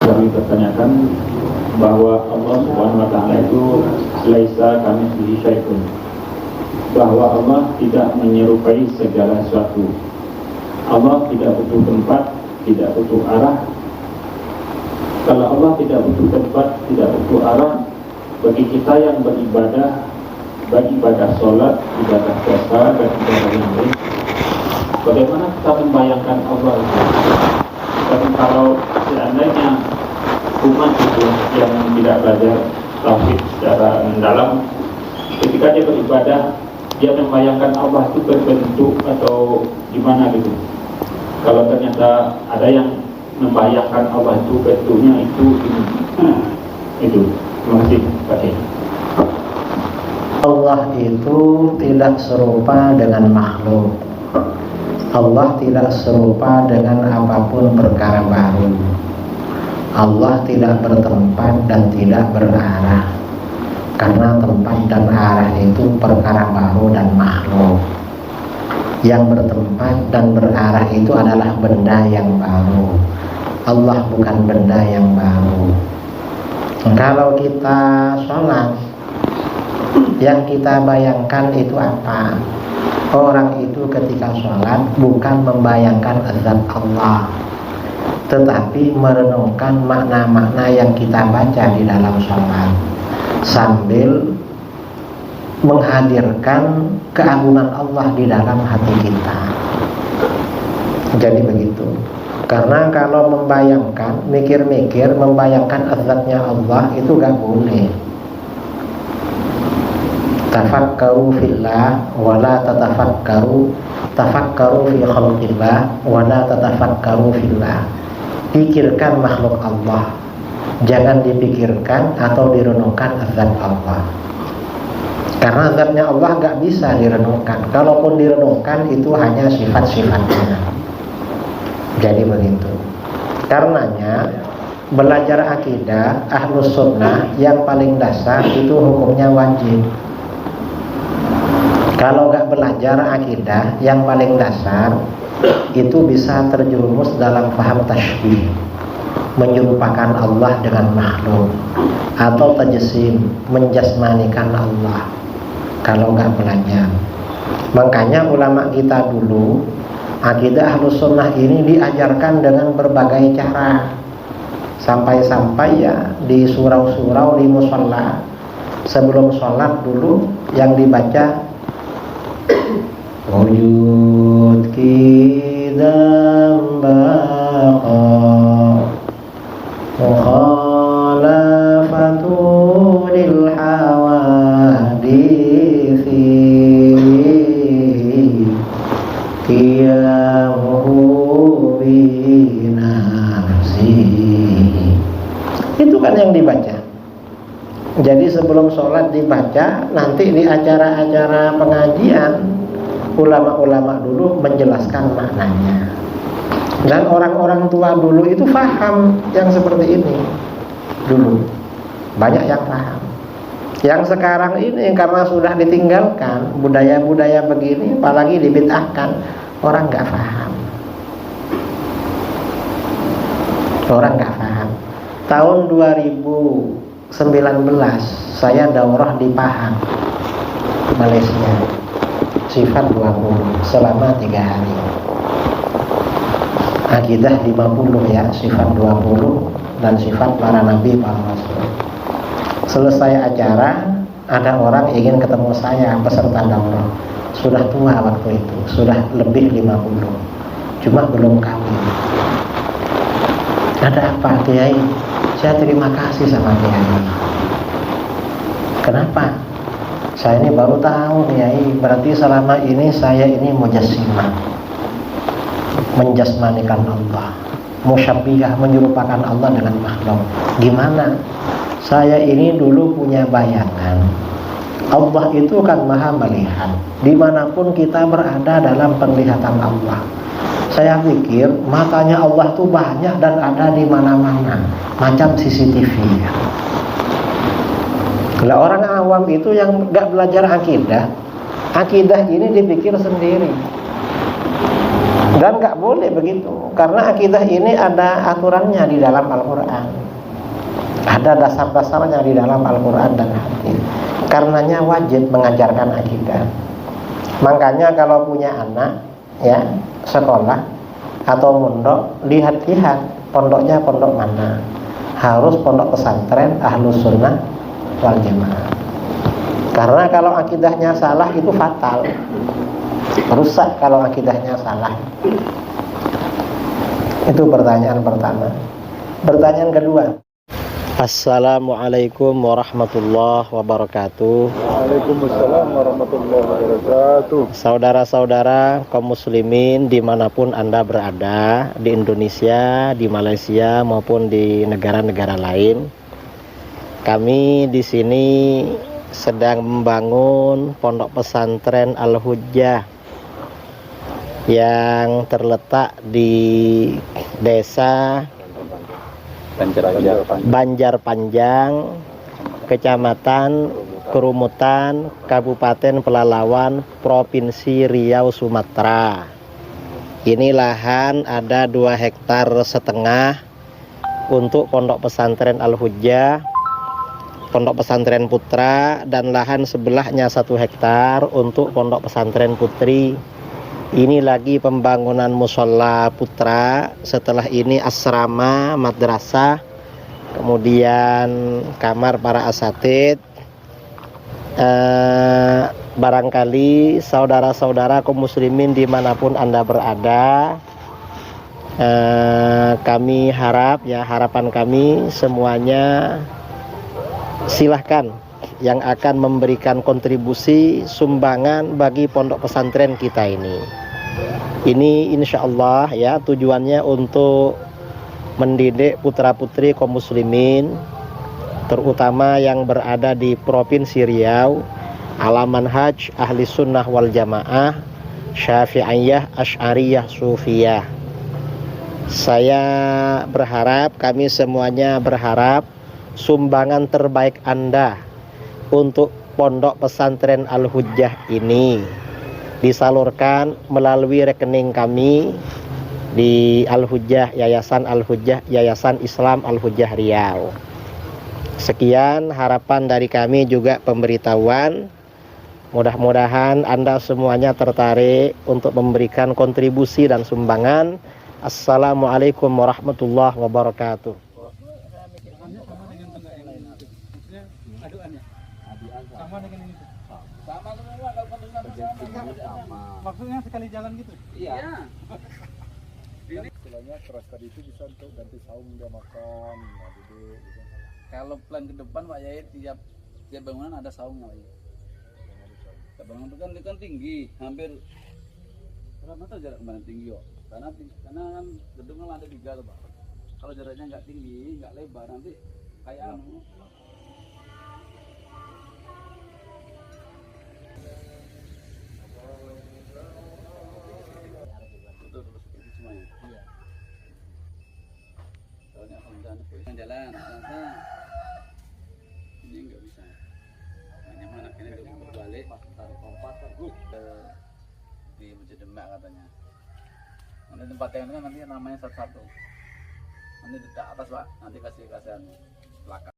Kami bertanyakan bahwa Allah Subhanahu wa taala itu laisa kamitslihi syai'un, bahwa Allah tidak menyerupai segala sesuatu. Allah tidak butuh tempat, tidak butuh arah. Kalau Allah tidak butuh tempat, tidak butuh arah, bagi kita yang beribadah, baik ibadah sholat, ibadah puasa, dan ibadah yang lain, bagaimana kita membayangkan Allah itu? Dan kalau seandainya umat itu yang tidak belajar tauhid secara mendalam, ketika dia beribadah, dia membayangkan Allah itu berbentuk atau gimana gitu. Kalau ternyata ada yang membayangkan Allah itu bentuknya itu itu. Terima kasih Pak Kiai. Allah itu tidak serupa dengan makhluk. Allah tidak serupa dengan apapun perkara baru. Allah tidak bertempat dan tidak berarah, karena tempat dan arah itu perkara baru dan makhluk. Yang bertempat dan berarah itu adalah benda yang baru. Allah bukan benda yang baru. Kalau kita sholat, yang kita bayangkan itu apa? Orang itu ketika sholat bukan membayangkan zat Allah, tetapi merenungkan makna-makna yang kita baca di dalam sholat, sambil menghadirkan keagungan Allah di dalam hati kita. Jadi begitu. Karena kalau membayangkan, mikir-mikir, membayangkan azatnya Allah itu gak boleh. Tafakkaru fillah wala tatafakkaru, tafakkaru fi khalqillah wala tatafakkaru fillah. Pikirkan makhluk Allah, jangan dipikirkan atau direnungkan azat Allah. Karena azatnya Allah gak bisa direnungkan. Kalaupun direnungkan itu hanya sifat-sifatnya. Jadi begitu. Karenanya belajar akidah Ahlus Sunnah yang paling dasar itu hukumnya wajib. Kalau gak belajar akidah yang paling dasar, itu bisa terjerumus dalam paham tasybih, menyerupakan Allah dengan makhluk, atau tajsim, menjasmanikan Allah. Kalau gak belajar, makanya ulama kita dulu, akidah Ahlus Sunnah ini diajarkan dengan berbagai cara. Sampai-sampai ya di surau-surau, di musholla, sebelum sholat dulu yang dibaca wujud kidam baqa mukhalafatu lil hawadisi qiyamuhu binafsihi. Itu kan yang dibaca. Jadi sebelum sholat dibaca, nanti di acara-acara pengajian ulama-ulama dulu menjelaskan maknanya. Dan orang-orang tua dulu itu paham yang seperti ini. Dulu banyak yang paham. Yang sekarang ini karena sudah ditinggalkan budaya-budaya begini, apalagi dibid'ahkan, orang nggak paham. Orang nggak paham. Tahun 2019 saya daurah di Pahang, Malaysia, sifat 20 selama 3 hari. Akidah 50 ya, sifat 20 dan sifat para nabi, para rasul. Selesai acara, ada orang ingin ketemu saya, peserta daurah. Sudah tua waktu itu, sudah lebih 50, cuma belum kawin. Ada apa Kiai? Saya terima kasih sama Kiai. Kenapa? Saya ini baru tahu Kiai, berarti selama ini saya ini mujassimah, menjasmanikan Allah, musyabbihah, menyerupakan Allah dengan makhluk. Gimana? Saya ini dulu punya bayangan Allah itu kan maha melihat dimanapun kita berada dalam penglihatan Allah. Saya pikir matanya Allah itu banyak dan ada di mana-mana, macam CCTV. Kalau orang awam itu yang gak belajar akidah, akidah ini dipikir sendiri. Dan nggak boleh begitu, karena akidah ini ada aturannya di dalam Al-Quran, ada dasar-dasarnya di dalam Al-Quran dan hadis. Karenanya wajib mengajarkan akidah. Makanya kalau punya anak ya sekolah atau mondok, lihat-lihat pondoknya pondok mana. Harus pondok pesantren Ahlus Sunnah wal Jamaah. Karena kalau akidahnya salah itu fatal, rusak kalau akidahnya salah. Itu pertanyaan pertama. Pertanyaan kedua. Assalamualaikum warahmatullahi wabarakatuh. Waalaikumsalam warahmatullahi wabarakatuh. Saudara-saudara kaum muslimin dimanapun Anda berada, di Indonesia, di Malaysia maupun di negara-negara lain, kami di sini sedang membangun pondok pesantren Al-Hujjah yang terletak di desa Banjar Panjang, Kecamatan Kerumutan, Kabupaten Pelalawan, Provinsi Riau, Sumatera. Ini lahan ada 2,5 hektar untuk pondok pesantren Al-Hujjah, pondok pesantren putra, dan lahan sebelahnya 1 hektar untuk pondok pesantren putri. Ini lagi pembangunan musola putra, setelah ini asrama madrasah, kemudian kamar para asatid. Barangkali saudara-saudara kaum muslimin dimanapun Anda berada, kami harap ya, harapan kami semuanya silahkan yang akan memberikan kontribusi sumbangan bagi pondok pesantren kita ini. Ini insya Allah ya tujuannya untuk mendidik putra-putri kaum muslimin, terutama yang berada di Provinsi Riau, ala manhaj ahli sunnah wal jamaah, syafi'iyah, asy'ariyah, sufiyah. Saya berharap, kami semuanya berharap sumbangan terbaik Anda untuk pondok pesantren Al-Hujjah ini disalurkan melalui rekening kami di Al-Hujjah, Yayasan Al-Hujjah, Yayasan Islam Al-Hujjah Riau. Sekian harapan dari kami, juga pemberitahuan. Mudah-mudahan Anda semuanya tertarik untuk memberikan kontribusi dan sumbangan. Assalamualaikum warahmatullahi wabarakatuh. Sama dengan ini. Sama semua kalau sama. Maksudnya sekali jalan gitu? Iya. Istilahnya keras tadi itu bisa untuk ganti saung dia makan, duduk gitu. Kalau plan ke depan Pak Yai, tiap bangunan ada saungnya Pak Yai. Tiap bangunan itu kan tinggi, hampir berapa meter jarak kemarin tinggi kok. Karena kan gedungnya lantai 3 tuh Pak. Kalau jaraknya nggak tinggi, nggak lebar, nanti kayak jalan ini nggak bisa, hanya mana ini udah berbalik taruh kompas di Masjid Demak katanya. Nanti tempat yang itu kan nanti namanya satu-satu, nanti di atas Pak, nanti kasih pelaka.